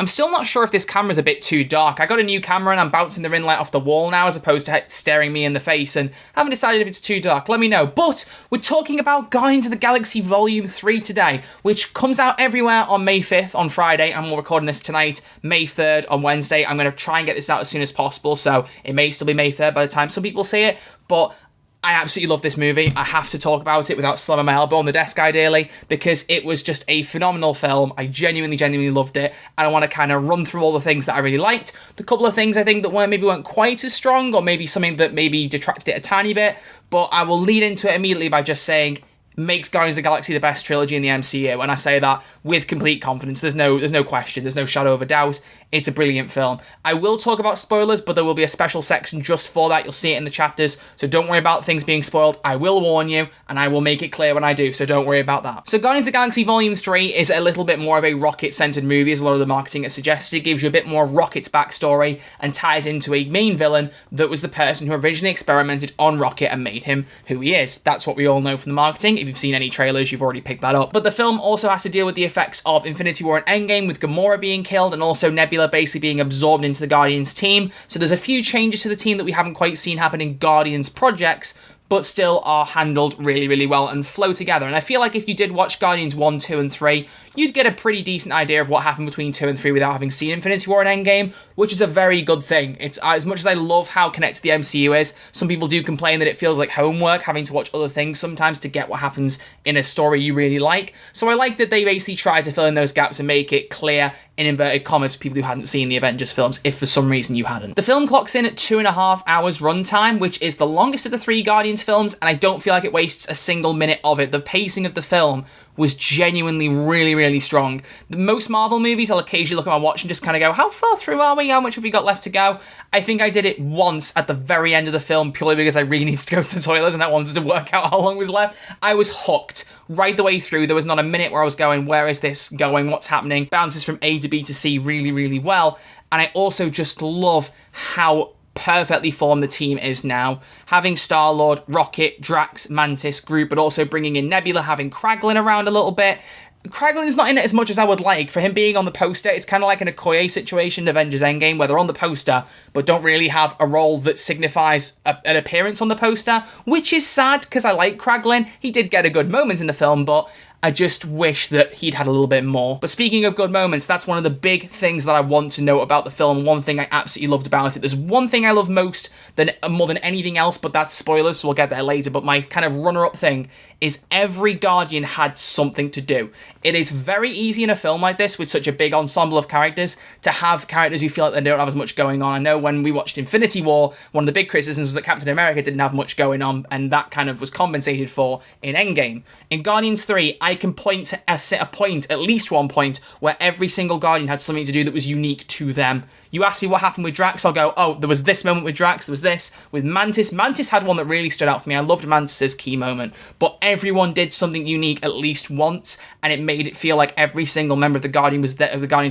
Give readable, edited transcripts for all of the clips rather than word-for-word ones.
I'm still not sure if this camera's a bit too dark. I got a new camera and I'm bouncing the ring light off the wall now as opposed to staring me in the face, and I haven't decided if it's too dark. Let me know. But we're talking about Guardians of the Galaxy Volume 3 today, which comes out everywhere on May 5th on Friday, and we're recording this tonight, May 3rd on Wednesday. I'm going to try and get this out as soon as possible, so it may still be May 3rd by the time some people see it, but I absolutely love this movie. I have to talk about it without slamming my elbow on the desk, ideally, because it was just a phenomenal film. I genuinely loved it, and I want to kind of run through all the things that I really liked. The couple of things I think that weren't quite as strong, or maybe something that maybe detracted it a tiny bit, but I will lead into it immediately by just saying makes Guardians of the Galaxy the best trilogy in the MCU, and I say that with complete confidence. There's no question, there's no shadow of a doubt. It's a brilliant film. I will talk about spoilers, but there will be a special section just for that. You'll see it in the chapters, so don't worry about things being spoiled. I will warn you, and I will make it clear when I do, so don't worry about that. So Guardians of the Galaxy Volume 3 is a little bit more of a Rocket-centered movie, as a lot of the marketing has suggested. It gives you a bit more of Rocket's backstory and ties into a main villain that was the person who originally experimented on Rocket and made him who he is. That's what we all know from the marketing. If you've seen any trailers, you've already picked that up. But the film also has to deal with the effects of Infinity War and Endgame, with Gamora being killed and also Nebula basically being absorbed into the Guardians team. So there's a few changes to the team that we haven't quite seen happen in Guardians projects, but still are handled really well and flow together. And I feel like if you did watch Guardians 1, 2, and 3, you'd get a pretty decent idea of what happened between 2 and 3 without having seen Infinity War and Endgame, which is a very good thing. It's as much as I love how connected the MCU is, some people do complain that it feels like homework, having to watch other things sometimes to get what happens in a story you really like. So I like that they basically tried to fill in those gaps and make it clear, in inverted commas, for people who hadn't seen the Avengers films, if for some reason you hadn't. The film clocks in at 2.5 hours runtime, which is the longest of the 3 Guardians films, and I don't feel like it wastes a single minute of it. The pacing of the film was genuinely really strong. The most Marvel movies, I'll occasionally look at my watch and just kind of go, how far through are we? How much have we got left to go? I think I did it once at the very end of the film, purely because I really needed to go to the toilet and I wanted to work out how long was left. I was hooked right the way through. There was not a minute where I was going, where is this going? What's happening? Bounces from A to B to C really well. And I also just love how perfectly formed the team is now. Having Star-Lord, Rocket, Drax, Mantis, Groot, but also bringing in Nebula, having Kraglin around a little bit. Kraglin's not in it as much as I would like. For him being on the poster, it's kind of like an Okoye situation in Avengers Endgame, where they're on the poster, but don't really have a role that signifies an appearance on the poster, which is sad, because I like Kraglin. He did get a good moment in the film, but I just wish that he'd had a little bit more. But speaking of good moments, that's one of the big things that I want to note about the film. One thing I absolutely loved about it. There's one thing I love more than anything else, but that's spoilers, so we'll get there later. But my kind of runner-up thing is every Guardian had something to do. It is very easy in a film like this, with such a big ensemble of characters, to have characters who feel like they don't have as much going on. I know when we watched Infinity War, one of the big criticisms was that Captain America didn't have much going on, and that kind of was compensated for in Endgame. In Guardians 3, I can point to at least one point, where every single Guardian had something to do that was unique to them. You ask me what happened with Drax, I'll go, oh, there was this moment with Drax, there was this. With Mantis, Mantis had one that really stood out for me. I loved Mantis' key moment, but everyone did something unique at least once, and it made it feel like every single member of the Guardians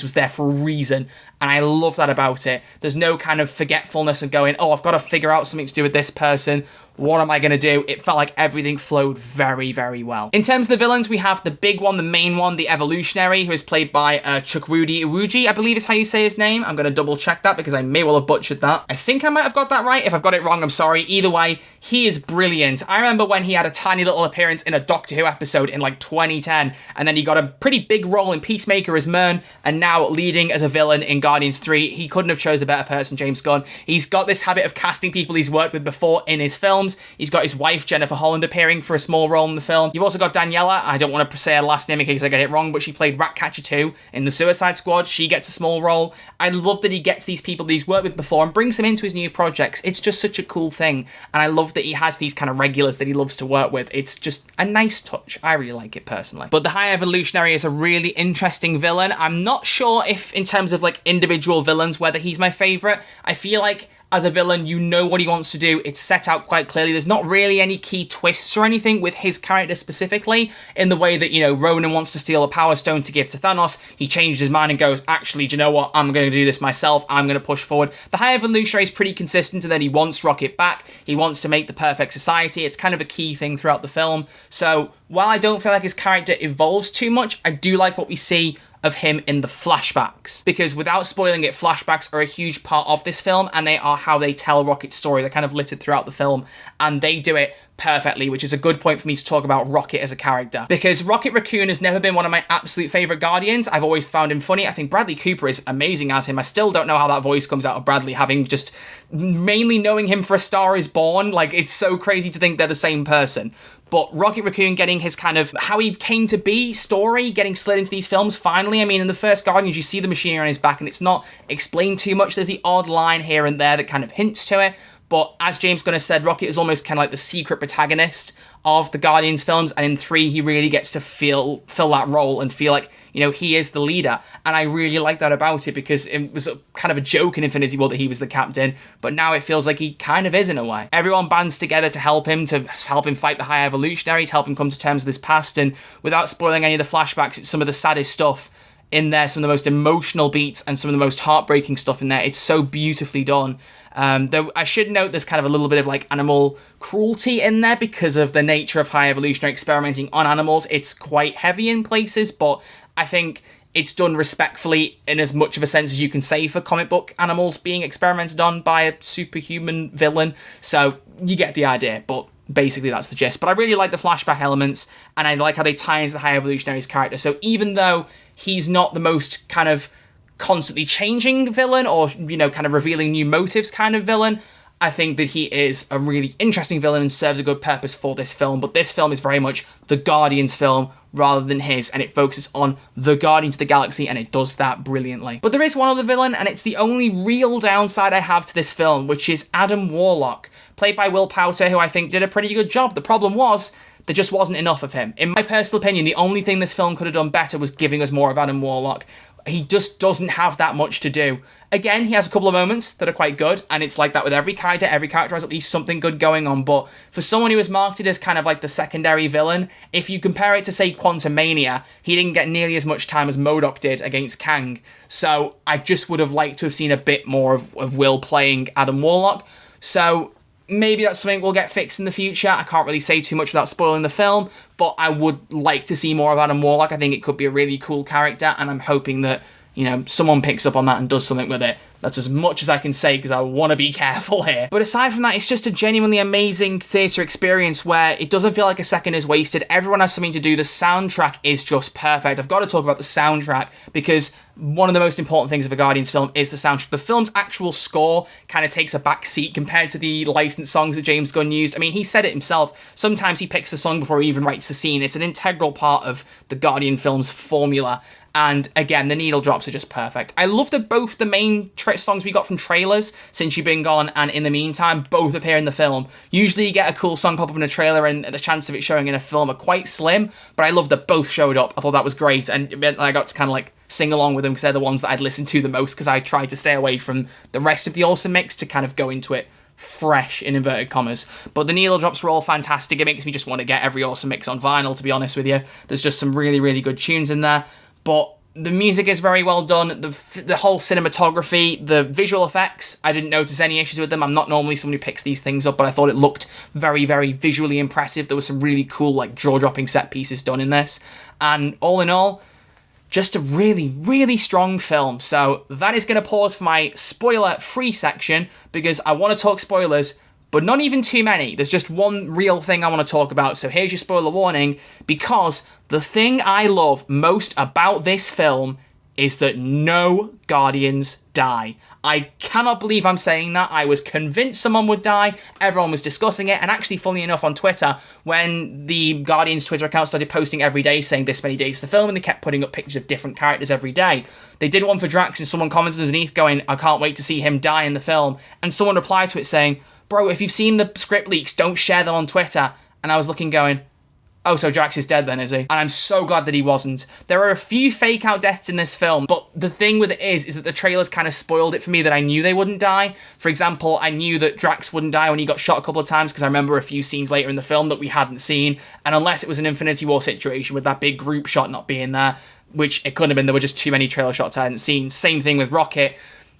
was there for a reason, and I love that about it. There's no kind of forgetfulness of going, oh, I've got to figure out something to do with this person. What am I going to do? It felt like everything flowed very well. In terms of the villains, we have the big one, the main one, the Evolutionary, who is played by Chukwudi Iwuji, I believe is how you say his name. I'm going to double check that because I may well have butchered that. I think I might have got that right. If I've got it wrong, I'm sorry. Either way, he is brilliant. I remember when he had a tiny little appearance in a Doctor Who episode in like 2010, and then he got a pretty big role in Peacemaker as Mern, and now leading as a villain in Guardians 3. He couldn't have chosen a better person, James Gunn. He's got this habit of casting people he's worked with before in his films. He's got his wife, Jennifer Holland, appearing for a small role in the film. You've also got Daniela. I don't want to say her last name in case I get it wrong, but she played Ratcatcher 2 in the Suicide Squad. She gets a small role. I love that he gets these people that he's worked with before and brings them into his new projects. It's just such a cool thing. And I love that he has these kind of regulars that he loves to work with. It's just a nice touch. I really like it personally. But the High Evolutionary is a really interesting villain. I'm not sure if, in terms of like individual villains, whether he's my favourite. I feel like as a villain, you know what he wants to do. It's set out quite clearly. There's not really any key twists or anything with his character specifically, in the way that, you know, Ronan wants to steal a Power Stone to give to Thanos. He changed his mind and goes, actually, do you know what? I'm going to do this myself. I'm going to push forward. The High Evolutionary is pretty consistent in that he wants Rocket back. He wants to make the perfect society. It's kind of a key thing throughout the film. So while I don't feel like his character evolves too much, I do like what we see of him in the flashbacks. Because without spoiling it, flashbacks are a huge part of this film, and they are how they tell Rocket's story. They're kind of littered throughout the film, and they do it perfectly, which is a good point for me to talk about Rocket as a character. Because Rocket Raccoon has never been one of my absolute favourite Guardians. I've always found him funny. I think Bradley Cooper is amazing as him. I still don't know how that voice comes out of Bradley, having just mainly knowing him for A Star Is Born. Like, it's so crazy to think they're the same person. But Rocket Raccoon getting his kind of how he came to be story, getting slid into these films finally. I mean, in the first Guardians, you see the machinery on his back and it's not explained too much. There's the odd line here and there that kind of hints to it. But as James Gunn has said, Rocket is almost kind of like the secret protagonist of the Guardians films. And in 3, he really gets to fill that role and feel like, you know, he is the leader. And I really like that about it, because it was kind of a joke in Infinity War that he was the captain. But now it feels like he kind of is in a way. Everyone bands together to help him fight the High Evolutionary, to help him come to terms with his past. And without spoiling any of the flashbacks, it's some of the saddest stuff in there, some of the most emotional beats and some of the most heartbreaking stuff in there. It's so beautifully done. Though I should note there's kind of a little bit of like animal cruelty in there because of the nature of High Evolutionary experimenting on animals. It's quite heavy in places, but I think it's done respectfully in as much of a sense as you can say for comic book animals being experimented on by a superhuman villain. So you get the idea, but basically that's the gist. But I really like the flashback elements, and I like how they tie into the High Evolutionary's character. So even though he's not the most kind of constantly changing villain or, you know, kind of revealing new motives kind of villain, I think that he is a really interesting villain and serves a good purpose for this film. But this film is very much the Guardians film rather than his, and it focuses on the Guardians of the Galaxy, and it does that brilliantly. But there is one other villain, and it's the only real downside I have to this film, which is Adam Warlock, played by Will Poulter, who I think did a pretty good job. The problem was there just wasn't enough of him. In my personal opinion, the only thing this film could have done better was giving us more of Adam Warlock. He just doesn't have that much to do. Again, he has a couple of moments that are quite good, and it's like that with every character. Every character has at least something good going on, but for someone who was marketed as kind of like the secondary villain, if you compare it to, say, Quantumania, he didn't get nearly as much time as MODOK did against Kang. So I just would have liked to have seen a bit more of Will playing Adam Warlock. So maybe that's something we'll get fixed in the future. I can't really say too much without spoiling the film, but I would like to see more of Adam Warlock. I think it could be a really cool character, and I'm hoping that, you know, someone picks up on that and does something with it. That's as much as I can say, because I want to be careful here. But aside from that, it's just a genuinely amazing theatre experience where it doesn't feel like a second is wasted. Everyone has something to do. The soundtrack is just perfect. I've got to talk about the soundtrack, because one of the most important things of a Guardians film is the soundtrack. The film's actual score kind of takes a back seat compared to the licensed songs that James Gunn used. I mean, he said it himself. Sometimes he picks the song before he even writes the scene. It's an integral part of the Guardian film's formula. And again, the needle drops are just perfect. I love that both the main songs we got from trailers, Since You've Been Gone and In the Meantime, both appear in the film. Usually you get a cool song pop up in a trailer and the chance of it showing in a film are quite slim, but I love that both showed up. I thought that was great, and I got to kind of like sing along with them because they're the ones that I'd listen to the most, because I tried to stay away from the rest of the Awesome Mix to kind of go into it fresh, in inverted commas. But the needle drops were all fantastic. It makes me just want to get every Awesome Mix on vinyl, to be honest with you. There's just some really, really good tunes in there. But the music is very well done. The whole cinematography, the visual effects, I didn't notice any issues with them. I'm not normally someone who picks these things up, but I thought it looked very, very visually impressive. There was some really cool, like, jaw-dropping set pieces done in this. And all in all, just a really, really strong film. So that is going to pause for my spoiler-free section, because I want to talk spoilers, but not even too many. There's just one real thing I want to talk about. So here's your spoiler warning, because the thing I love most about this film is that no Guardians die. I cannot believe I'm saying that. I was convinced someone would die. Everyone was discussing it. And actually, funnily enough, on Twitter, when the Guardians Twitter account started posting every day saying this many days to the film, and they kept putting up pictures of different characters every day, they did one for Drax, and someone commented underneath going, I can't wait to see him die in the film. And someone replied to it saying, bro, if you've seen the script leaks, don't share them on Twitter. And I was looking going, oh, so Drax is dead then, is he? And I'm so glad that he wasn't. There are a few fake out deaths in this film, but the thing with it is that the trailers kind of spoiled it for me that I knew they wouldn't die. For example, I knew that Drax wouldn't die when he got shot a couple of times, because I remember a few scenes later in the film that we hadn't seen. And unless it was an Infinity War situation with that big group shot not being there, which it couldn't have been, there were just too many trailer shots I hadn't seen. Same thing with Rocket.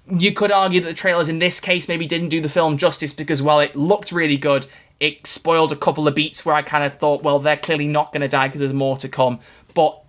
You could argue that the trailers in this case maybe didn't do the film justice, because while it looked really good, it spoiled a couple of beats where I kind of thought, well, they're clearly not going to die because there's more to come. But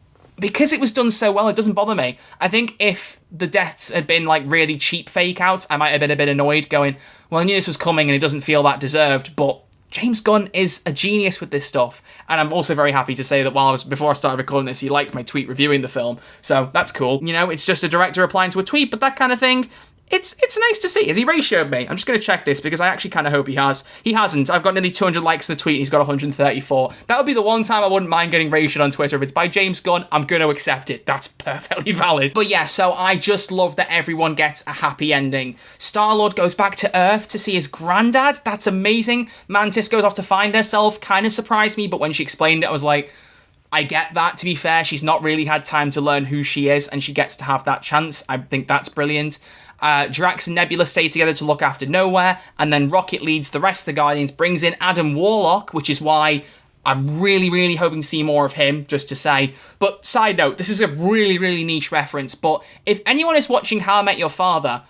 because it was done so well, it doesn't bother me. I think if the deaths had been like really cheap fake outs, I might have been a bit annoyed going, well, I knew this was coming and it doesn't feel that deserved, but James Gunn is a genius with this stuff. And I'm also very happy to say that before I started recording this, he liked my tweet reviewing the film. So that's cool. You know, it's just a director replying to a tweet, but that kind of thing, it's nice to see. Has he ratioed me? I'm just going to check this because I actually kind of hope he has. He hasn't. I've got nearly 200 likes in the tweet and he's got 134. That would be the one time I wouldn't mind getting ratioed on Twitter. If it's by James Gunn, I'm going to accept it. That's perfectly valid. But yeah, so I just love that everyone gets a happy ending. Star-Lord goes back to Earth to see his granddad. That's amazing. Mantis goes off to find herself. Kind of surprised me, but when she explained it, I was like, I get that, to be fair. She's not really had time to learn who she is, and she gets to have that chance. I think that's brilliant. Drax and Nebula stay together to look after Nowhere, and then Rocket leads the rest of the Guardians, brings in Adam Warlock, which is why I'm really, really hoping to see more of him, just to say. But side note, this is a really, really niche reference, but if anyone is watching How I Met Your Father,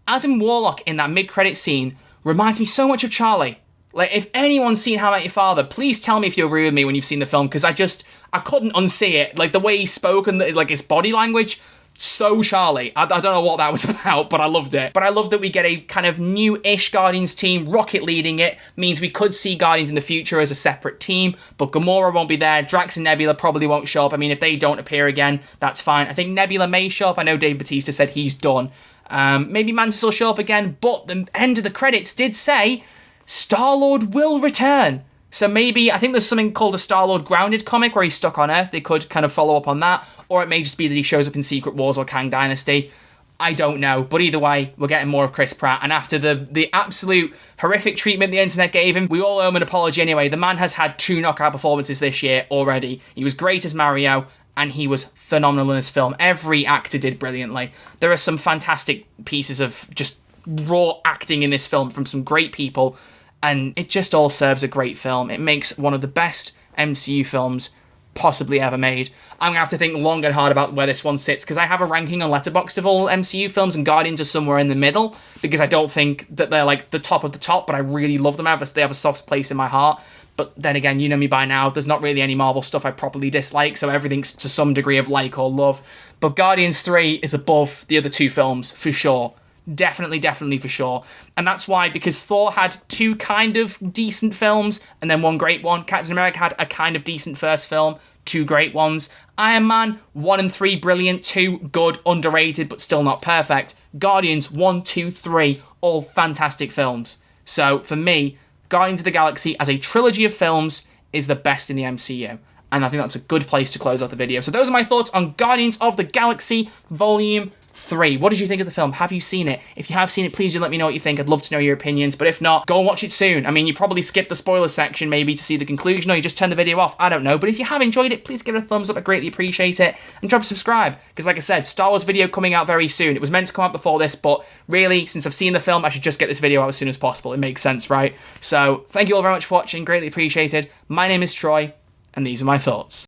Adam Warlock in that mid-credit scene reminds me so much of Charlie. Like, if anyone's seen How I Met Your Father, please tell me if you agree with me when you've seen the film, because I couldn't unsee it. Like, the way he spoke and like his body language, so Charlie. I don't know what that was about, but I loved it. But I love that we get a kind of new-ish Guardians team. Rocket leading it means we could see Guardians in the future as a separate team, but Gamora won't be there. Drax and Nebula probably won't show up. I mean, if they don't appear again, that's fine. I think Nebula may show up. I know Dave Bautista said he's done. Maybe Mantis will show up again, but the end of the credits did say Star-Lord will return. So maybe, I think there's something called a Star-Lord Grounded comic where he's stuck on Earth. They could kind of follow up on that. Or it may just be that he shows up in Secret Wars or Kang Dynasty. I don't know. But either way, we're getting more of Chris Pratt. And after the absolute horrific treatment the internet gave him, we all owe him an apology anyway. The man has had 2 knockout performances this year already. He was great as Mario, and he was phenomenal in this film. Every actor did brilliantly. There are some fantastic pieces of just raw acting in this film from some great people. And it just all serves a great film. It makes one of the best MCU films possibly ever made. I'm going to have to think long and hard about where this one sits, because I have a ranking on Letterboxd of all MCU films, and Guardians are somewhere in the middle, because I don't think that they're like the top of the top, but I really love them. They have a soft place in my heart. But then again, you know me by now, there's not really any Marvel stuff I properly dislike, so everything's to some degree of like or love. But Guardians 3 is above the other 2 films, for sure. Definitely for sure. And that's why, because Thor had 2 kind of decent films and then 1 great one. Captain America had a kind of decent first film, 2 great ones. Iron Man, 1 and 3 brilliant, 2 good, underrated, but still not perfect. Guardians, 1, 2, 3, all fantastic films. So for me, Guardians of the Galaxy as a trilogy of films is the best in the MCU. And I think that's a good place to close out the video. So those are my thoughts on Guardians of the Galaxy Volume 3. What did you think of the film? Have you seen it? If you have seen it, please do let me know what you think. I'd love to know your opinions. But if not, go and watch it soon. I mean, you probably skipped the spoiler section maybe to see the conclusion, or you just turned the video off. I don't know. But if you have enjoyed it, please give it a thumbs up. I greatly appreciate it. And drop a subscribe. Because like I said, Star Wars video coming out very soon. It was meant to come out before this, but really, since I've seen the film, I should just get this video out as soon as possible. It makes sense, right? So thank you all very much for watching. Greatly appreciated. My name is Troy, and these are my thoughts.